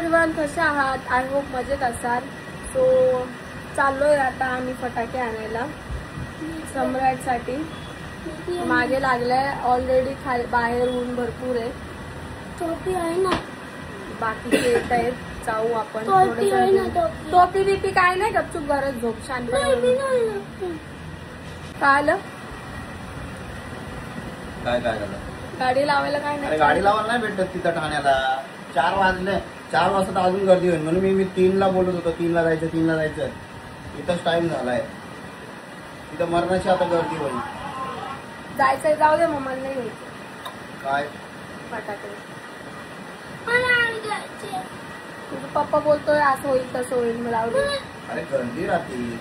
Everyone, कसे आहात? I hope मजेत असाल. सो चाललोय आता आम्ही फटाके आणायला सम्राटसाठी. मागे लागलाय ऑलरेडी. बाहेर ऊन भरपूर आहे. टोपी आहे ना, बाकीचे येत आहेत. जाऊ आपण. टोपी बिपी काय नाही, गपचूप गरज झोप शांत. काय आलं? काय काय झालं? गाडी लावायला काय नाही. गाडी लावायला नाही भेटत तिथं ठाण्याला. 4 वाजले. 4 वाजता तर अजून गर्दी होईल म्हणून मी 3ला बोलत होतो. 3ला जायचं. इथंच टाइम झालाय. तिथं मरणाची आता गर्दी होईल. जायचंय, जाऊ दे. मम्माला नाही घ्यायचं काय फटाके. तुझा पप्पा बोलतोय असं होईल तसं होईल. मला आवडेल. अरे गर्दी राहते.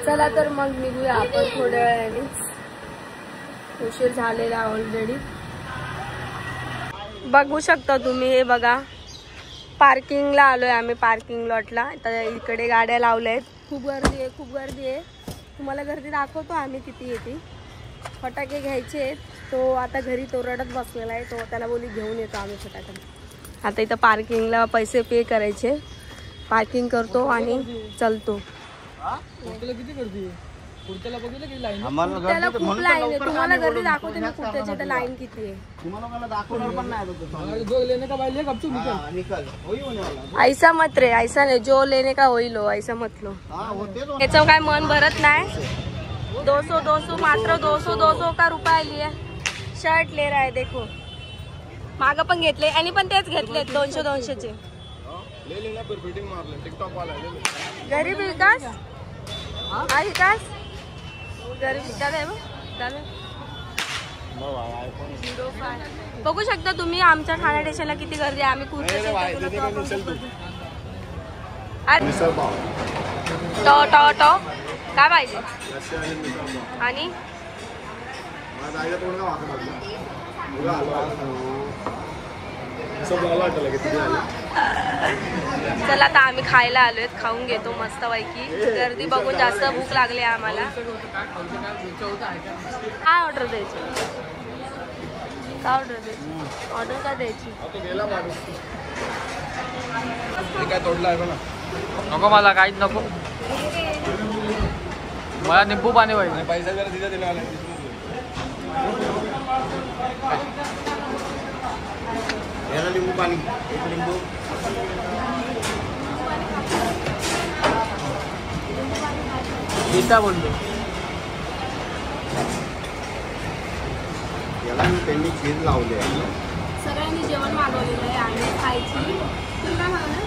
चला तर मग निघूया आपण थोड्या वेळाने. उशीर झालेला ऑलरेडी. बघू शकता तुम्ही. हे बघा, पार्किंगला आलोय आम्ही. पार्किंग लॉटला. तर इकडे गाड्या लावल्या आहेत. खूप गर्दी आहे. तुम्हाला गर्दी दाखवतो आम्ही किती येते. फटाके घ्यायचे आहेत. तो आता घरी तो रडत बसलेला आहे. तो त्याला बोली घेऊन येतो आम्ही फटाके. आता इथं पार्किंगला पैसे पे करायचे. पार्किंग करतो आणि चलतो. किती गर्दी आहे? पुढच्याला बघितलं की लाईन? त्याला खूप लाईन आहे. तुम्हाला गर्दी दाखवते मी कुठे. तर लाईन किती आहे तुम्हाला दाखवणार पण नाही. जो लेने का भाई ले गपचूप निकल. ऐसा मत रे. ऐसा नाही. जो लेने का होईल हो. ऐसा मत लो. त्याचं काय मन भरत नाही. 200 मात्र 200 का रुपया लिए शर्ट ले रहा है. देखो माग पण घेतले आणि पण तेच घेतले 200चे. गरीब विकास हा विकास गरीब विकास आहे. बघू शकता तुम्ही आमच्या ठाणे स्टेशनला किती गर्दी आहे. आम्ही टो काय पाहिजे आणि चला आता आम्ही खायला आलोय. खाऊन घेतो मस्त पैकी. गर्दी बघून जास्त भूक लागली आम्हाला. काय ऑर्डर द्यायची? ऑर्डर काय द्यायची? काय तोडलं आहे ना? नको मला काहीच नको. मला निंबू पाणी पाहिजे. पैसा जरा दिला दिला. लिंबू पाणी. लिंबू गीता बोलतो. याला त्यांनी चीज लावले. सगळ्यांनी जेवण मागवलेलं आहे आणि खायची. तुला मागवलं?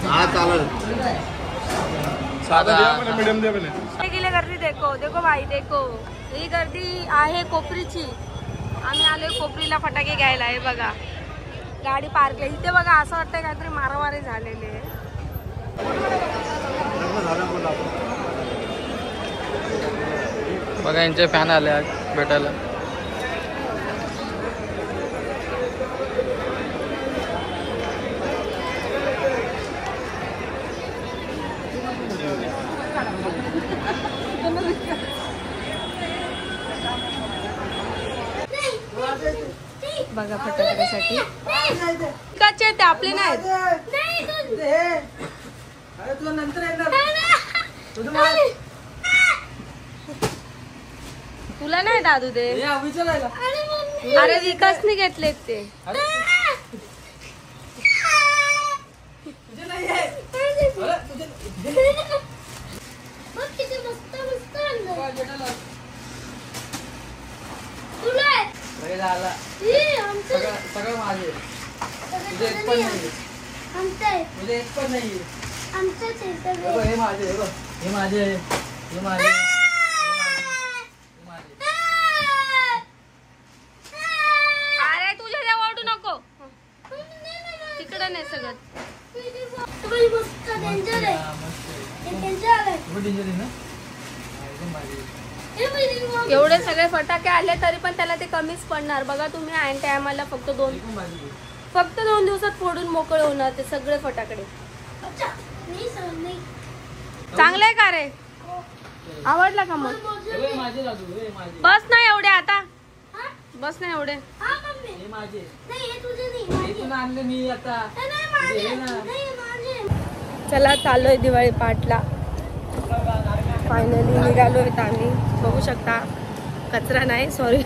हा चालेल. गेले गर्दी. देखो भाई देखो. ही गर्दी आहे कोपरीची. आम्ही आलोय कोपरीला फटाके घ्यायला. आहे बघा गाडी पार्क इथे. बघा असं वाटतंय काहीतरी मारामारी झालेले. बघा यांचे फॅन आले आज भेटायला. बघा फटाक्यासाठी कच्चे ते आपले नाहीत. तुला नाही दादू दे. अरे विकासने घेतलेत ते. सगळं माझे. तुझे एक पण नाही. तुझे एक पण नाही. हे माझे. हे माझे. हे माझे. अरे तुझ्या जवळ ओढू नको. तिकडं नाही सगळं. एवढे सगळे फटाके आले तरी पण त्याला ते कमीच पडणार. बघा तुम्ही ऐन टायमाला फक्त 2 दिवसात फोडून मोकळे होणार ते सगळे फटाकडे. चांगले का रे? आवडला का मग? हे बघ माझे दादू, हे माझे. बस ना एवढे आता, बस ना एवढे. हा मम्मी. हे माझे. नाही हे तुझे नाही. हे तुला आणले मी आता. नाही माझे. हे ना. नाही माझे. चला चाललोय दिवाळी पाठला. फायनली निघालोय आम्ही. बघू शकता कचरा नाही, सॉरी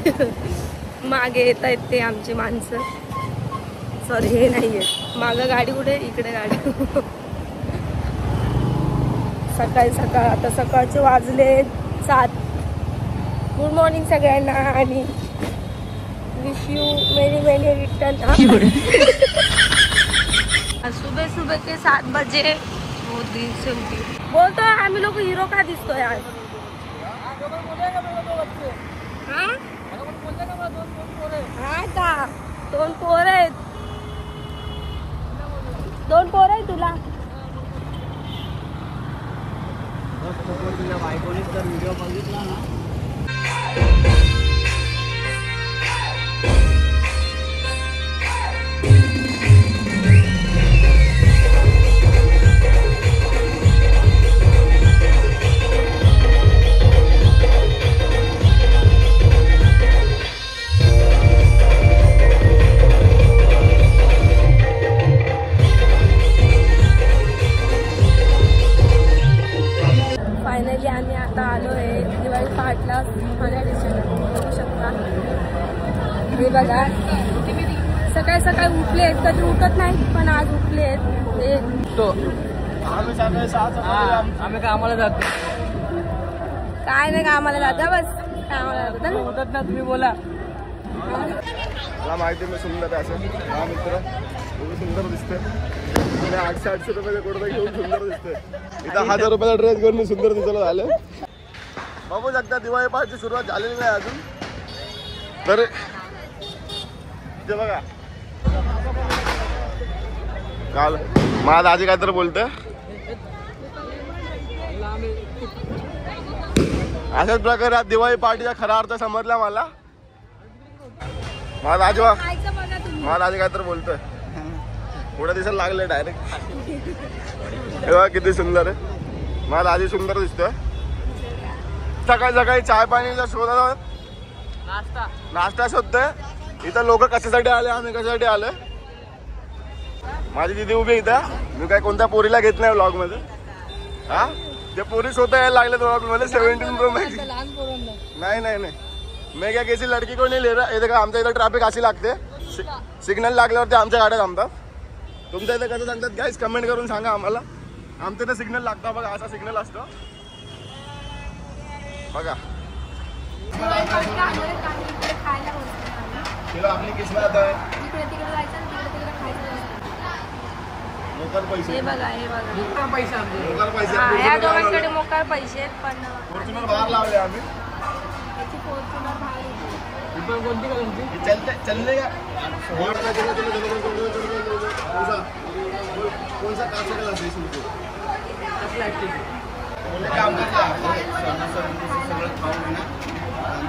मागे येत आहेत ते आमची माणसं. सॉरी हे नाहीये मागं गाडी, कुठे इकडे गाडी. सकाळी सकाळ, आता सकाळचे वाजले 7. गुड मॉर्निंग सगळ्यांना आणि wish you many many return. सुबह सुबह के 7 बजे बहुत दिन से उठी. बोलतो आम्ही लोक हिरो का दिसतोय आज? हा? हा का? 2 पोरं आहेत. 2 पोरं आहेत तुला? तुझ्या बायकोनीच तर व्हिडिओ बघितला ना. फायनली आम्ही आता आलो आहे दिवाळी पहाटला ठाणे स्टेशनला. बघू शकता हे बघा, सकाळी सकाळी उठले आहेत, कधी उठत नाही पण आज उठले आहेत हे. आम्ही सकाळी 6 आम्ही कामाला जातो. काय नाही कामाला जाता, बस कामाला जातात ना. होतात ना, तुम्ही बोला. मला माहिती मी सुंदर आहे असं. हा मित्र खूप सुंदर दिसतोय आणि 800 रुपयाचा कुर्ता घेऊन सुंदर दिसतोय. इथं 1000 रुपयाचा ड्रेस घेऊन मी सुंदर दिसायला झालं. बघू शकता दिवाळी पहाटची सुरुवात झालेली नाही अजून. तर ते बघा काल माझा आजी काय तर बोलतोय. अशाच प्रकारे आज दिवाळी पहाटीचा खरा अर्थ समजला मला. माझा आजोबा खायचं बघा तुम्ही. मला आधी काय तर बोलतोय, पुढे दिसायला लागले डायरेक्ट. तेव्हा किती सुंदर आहे, मला आधी सुंदर दिसतोय. सकाळी सकाळी चाय पाणीचा शोधत नाश्ता शोधतोय. इथं लोक कशासाठी आले, आम्ही कशासाठी आलोय. माझी दिदी उभी इथं. मी काय कोणत्या पोरीला घेत नाही व्लॉग मध्ये. हा ते पोरी स्वतः यायला लागले व्लॉग मध्ये. 17 Pro Max. नाही नाही नाही, मैं क्या किसी लड़की को नहीं ले रहा. इथे का आमच्या इथं ट्रॅफिक अशी लागते, सिग्नल लागल्यावरती आमच्या गाड्या थांबतात. तुमच्या इथे कसं सांगतात गाईस, कमेंट करून सांगा आम्हाला. आमच्या इथे सिग्नल लागतो बघा, असा सिग्नल असतो बघा. आपली किस्मत आहे. मोकार पैसे, हे बघा हे बघा, पैसा आमचे. मोकार पैसे. हा, या दोघांकडे मोकार पैसे आहेत पण फॉर्च्युनर बाहेर लावले आम्ही. याची फॉर्च्युनर बाहेर येते. ही पण कोणती कलरची? चलने का कौन सा कांच का ग्लास है इसमें? प्लास्टिक. काम करता सगळं खाऊन ना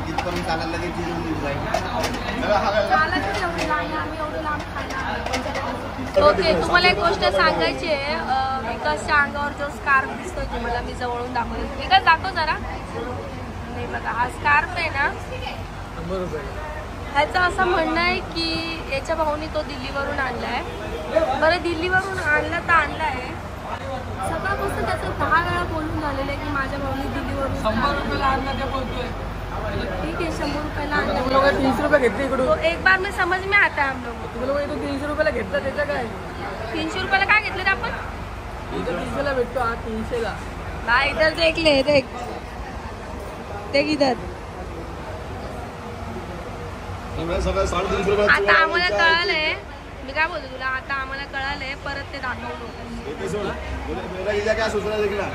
तिथपर्यंत चालायला लगेच जिरून जाईल. मला किती एवढी लांब, आम्ही एवढं लांब खायला. ओके, तुम्हाला एक गोष्ट सांगायची आहे. विकासच्या अंगावर जो स्कार्फ दिसतोय तुम्हाला, मी जवळून दाखवते. विकास दाखव जरा. नाही बघा, हा स्कार्फ आहे ना, बरोबर. ह्याचं असं म्हणणं आहे की याच्या भाऊनी तो दिल्लीवरून आणलाय. बरं दिल्लीवरून आणला तर आणलाय, सकाळपासून त्याचं 10 वेळा बोलून झालेलं आहे की माझ्या भाऊनी दिल्लीवरून 100 रुपयाला आणला ते बोलतोय. ठीक आहे, 100 रुपयाला तुम्ही आणला. लोक 30 रुपये घेतले इकडून. तो एक बार में समज में आता है हम लोग. तुम्ही लोक इथून 30 रुपयाला घेतला, त्याचं काय? 300 रुपयाला काय घेतलं रे आपण? इथं 30 ला भेटतो, हा 300 ला. ना इधर देख ले, देख देख इधर. सगळं 350 रुपये. आता आम्हाला कळालंय, मी काय बोलतो तुला, आता आम्हाला कळालंय, परत ते दाखवू क्या सूचना देखना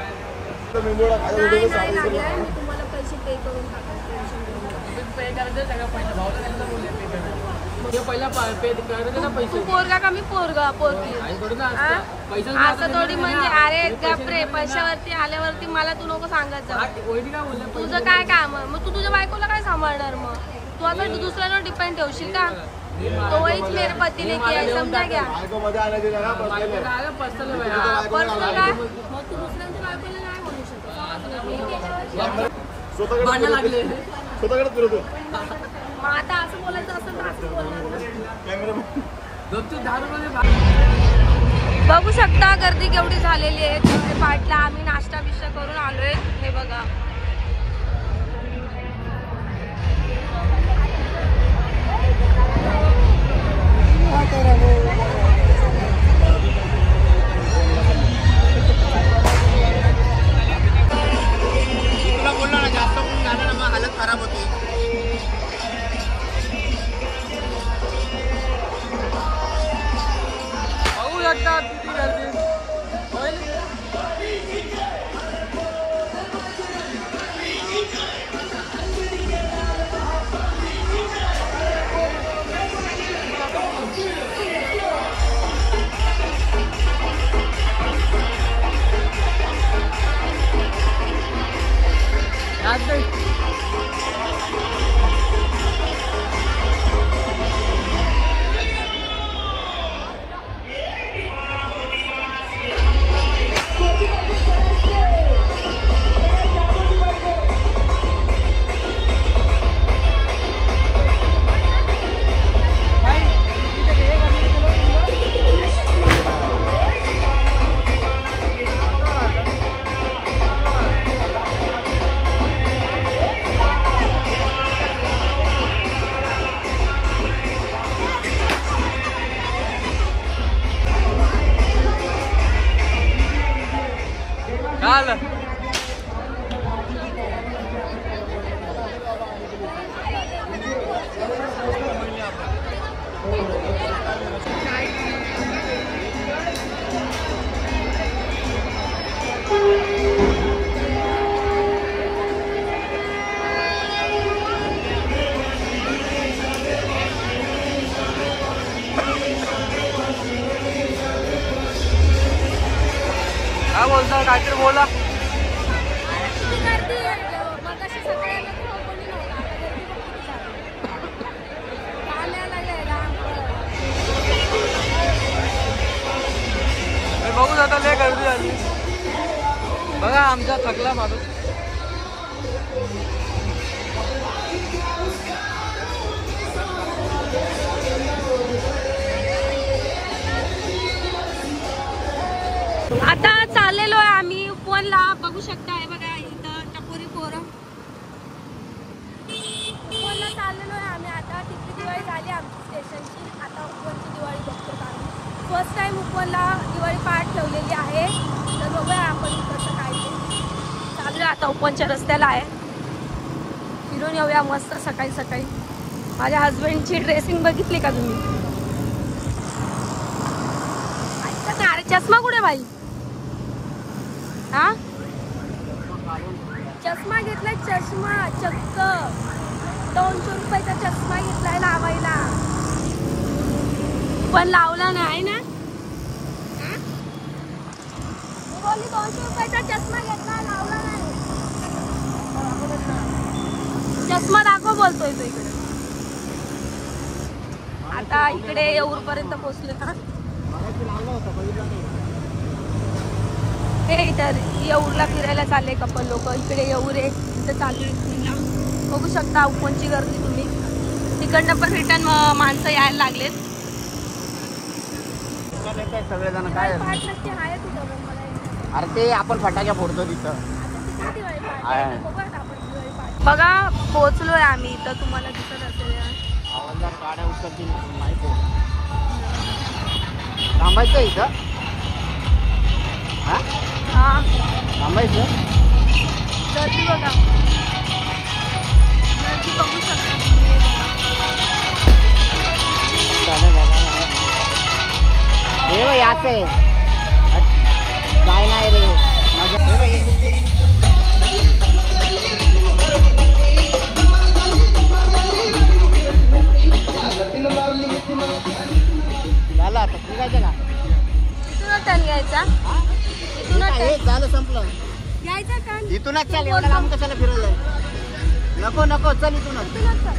नाही लागलाय. मी तुम्हाला पैसे पे करून टाकतो. पे करायचं सगळं पहिलं. भाऊला त्यांना बोलले पे करायचं. हे पहिला पे करायचं ना तू पैसे. पोरगा का मी पोरगी आई थोडी ना असतं. पैशाचं असं नातं थोडी नाही म्हणजे. ना. अरे गपरे, पैशावरती आल्यावरती मला तू नको सांगत जा. वहिनी काय बोलले? तुझं काय काम आहे मग? तू तुझ्या बायकोला काय सांभाळणार मग? तू आता दुसऱ्यावर डिपेंड ठेवशील का? तो वहीच मेरे पती ने किया है, समजा क्या? बायको मध्ये आणायची ना बायको काय पर्सनल पर्सनल काय? मग तू दुसऱ्यांच्या बायकोला नाही बोलू शकत. भांडण लागले स्वतःकडे फिरतो मग आता असं बोलायचं असेल तर असं बोलणार ना. कॅमेरा गपचूप 10 रुपये बघू शकता गर्दी केवढी झालेली आहे. त्यामुळे पाटला आम्ही नाश्ता बिष्टा करून आलोय. हे बघा तुला बोललो ना जास्त कोण झालं ना मग हालत खराब होती. बघू शकता किती गर्दी होईल. चाल काय बोलता काहीतरी बोला. गर्दी मग अशी सकाळी आलं तेव्हा कोणी नव्हतं. आता गर्दी बघ किती झाली. काम यायला लागलंय लहान पोरं. बघू जाता लय गर्दी झाली. बघा आमचा थकला माणूस. आता चाललेलो आहे आम्ही उपवनला. बघू शकता हे बघा इथं टपोरी पोरं. उपवनला चाललेलो आहे आम्ही. आता टिपरी दिवाळी झाली आमची स्टेशनची. आता उपवनची दिवाळी बघतो आम्ही. फर्स्ट टाइम उपवनला दिवाळी पहाट ठेवलेली आहे. तर बघूया आपण कसं काय ते. चालू आता उपवनच्या रस्त्याला आहे. फिरून येऊया मस्त सकाळी सकाळी. माझ्या हस्बंडची ड्रेसिंग बघितली का तुम्ही? ऐकत नाही. अरे चष्मा कुठे बाई? हा चष्मा घेतलाय. चष्मा चक्क 200 रुपयाचा चष्मा घेतलाय लावायला. पण लावला नाही ना. मी बोलली 200 रुपयाचा चष्मा घेतलाय लावला नाही. चष्मा दाखव बोलतोय तो इकडे. आता इकडे येऊर पर्यंत पोहोचले ना. हे इतर येऊरला फिरायला चालले कपल लोक. इकडे येऊर आहे इथं चालू आहे. बघू शकता उपवनची गर्दी तुम्ही. तिकडनं पण रिटर्न माणसं यायला लागलेत. सगळेजण काय पाच नक्की आहे तुझं मला. अरे ते आपण फटाक्या फोडतो तिथं. आता तिकडे दिवाळी पहाट आहे. आहे. बघूयात आपण दिवाळी पहाट. बघा पोहोचलोय आम्ही इथं. तुम्हाला दिसत असेल. आवाजदार गाड्या उचलतील माहिती आहे. थांबायचं इथं. हा हा थांबायचं. गर्दी बघा. गर्दी बघू शकता तुम्ही. हे बघ याचं आहे. काय नाही रे माझ्या. झालं आता निघायचं का? इथूनच टर्न घ्यायचा. इथूनच हे झालं संपलं. घ्यायचा टर्न. इथूनच चाल. एवढं लांब कशाला फिरवलंय? नको नको चल इथूनच. इथूनच चल.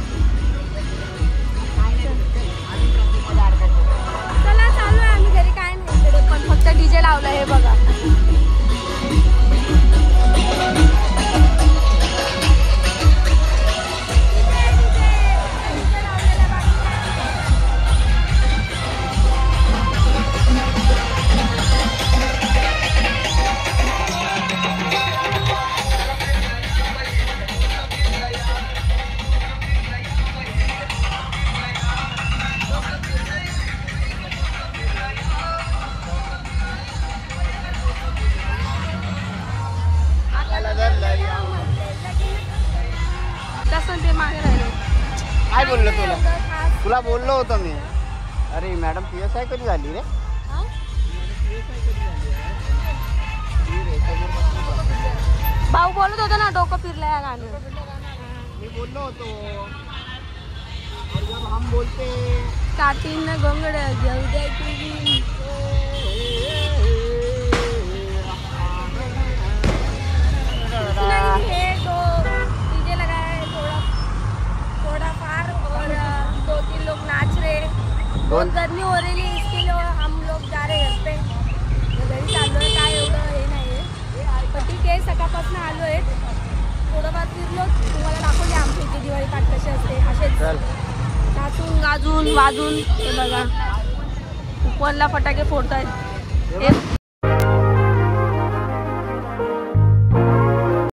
चला चालू आहे आम्ही घरी. काय नाही इकडे पण फक्त डीजे लावला. हे बघा मॅडमला बोललो होतो मी. अरे मॅडम PSI कधी झाली रे? भाऊ बोलत होता ना डोकं फिरलं या गाणं. मी बोललो होतो. और जब हम बोलते काठीन गोंगड घेऊ द्या तुझी. नहीं है तो डीजे लगाया है थोड़ा फार और 2-3 लोग नाच रहे. बहुत गर्मी हो रही है इसके लिए हम लोग जा रहे घर पे. घरी चाललोय काय एवढं हे नाही आहे पण ठीक आहे. सकाळपासून आलो आहे थोडंफार फिरलो. तुम्हाला दाखवले आमच्या इथे दिवाळी पाठ कशी असते. असेच नाचून गाजून वाजून. हे बघा उपवनला फटाके फोडतायत.